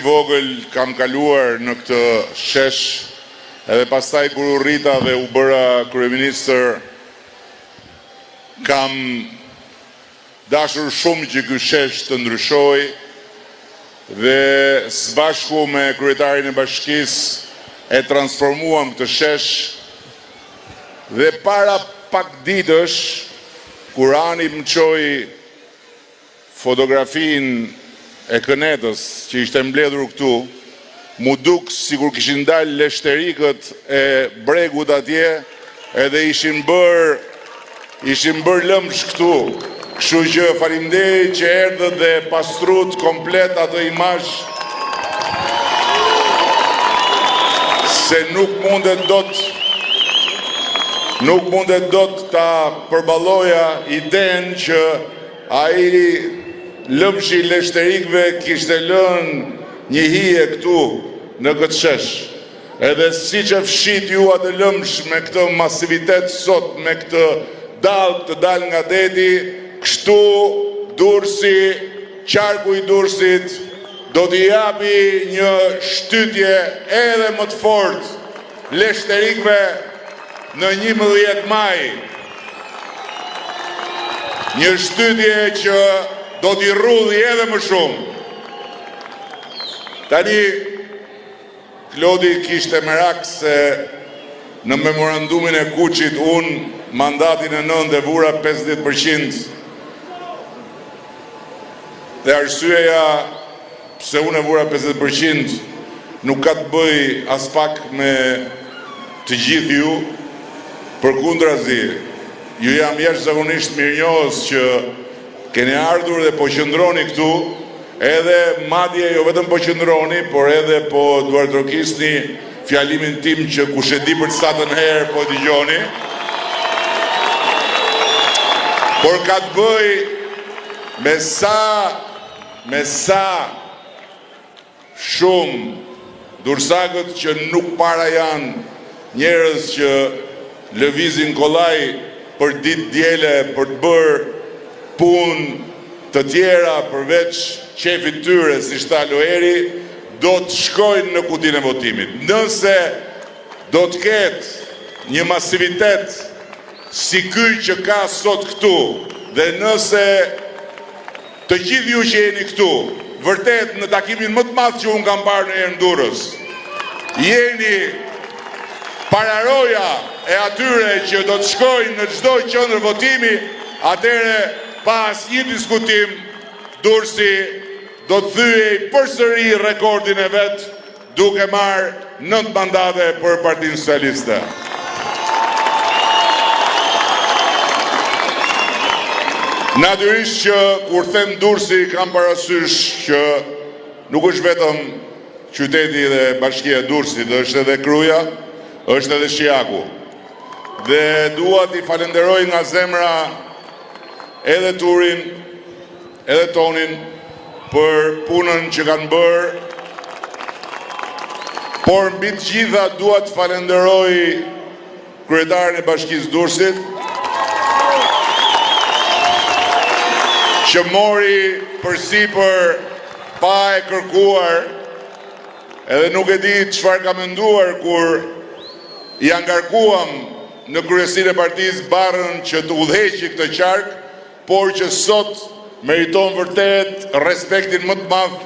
vogël kam kaluar në këtë shesh, edhe pastaj kur u rrita dhe u bëra kryeministër, kam dashur shumë që ky shesh të ndryshoj dhe së bashku me kryetarin e bashkisë e transformuam këtë shesh dhe para pak ditësh kur Ani më çoi fotografin e Kënetës që ishte mbledhur këtu, mu duk sikur kishin dalë leshterikët e bregut atje edhe ishin bër lëmsh këtu. Kështu që faleminderit që erdhët dhe pastrut komplet atë imazh, se nuk mundet dot ta përballoja idenë që ai lëmshi leshterikëve kishte lënë një hije këtu në këtë shesh. Edhe siç e fshit ju atë lëmsh me këtë masivitet sot, me këtë të dal nga deti, kështu Durrësi, qarku i Durrësit do t'i japi një shtytje edhe më të fortë leshterikëve në 11 maj. Një shtytje që do t'i rrudhi edhe më shumë. Tani, Klodi kishte merak se në memorandumin e Kuçit unë mandatin e 9 e vura 50%. Dhe arsyeja pse unë e vura 50% nuk ka të bëj as pak me të gjithë ju, përkundrazi, ju jam jashtëzakonisht mirënjohës që keni ardhur dhe po qëndroni këtu, edhe madje jo vetëm po qëndroni, por edhe po duartrokisni fjalimin tim që kush e di për sa të herë po dëgjoni. Por ka të bëj me sa shumë dursakët që nuk para janë njerëz që lëvizin kollaj për ditë diele për të bërë punë të tjera përveç qefit tyre si Shtalo Eri, do të shkojnë në kutinë e votimit. Nëse do të ketë një masivitet si ky që ka sot këtu, dhe nëse të gjithë ju që jeni këtu, vërtet në takimin më të madh që unë kam parë në herë në Durrës, jeni pararoja e atyre që do të shkojnë në çdo qendër votimi, atëre pas një diskutim, Durrësi do të thyej përsëri rekordin e vet, duke marrë 9 mandate për Partinë Socialiste. Natyrisht që kur them Durrësi kam parasysh që nuk është vetëm qyteti dhe bashkia e Durrësit, është edhe Kruja, është edhe Shijaku. Dhe dua t'i falenderoj nga zemra edhe Turin, edhe Tonin, për punën që kanë bërë, por mbi të gjitha dua të falenderoj kryetarin e Bashkisë Durrësit, që mori përsipër pa e kërkuar, edhe nuk e di çfarë ka menduar kur ja ngarkuam në kryesinë e partisë barrën që të udhëheqi këtë qark, por që sot meriton vërtet respektin më të madh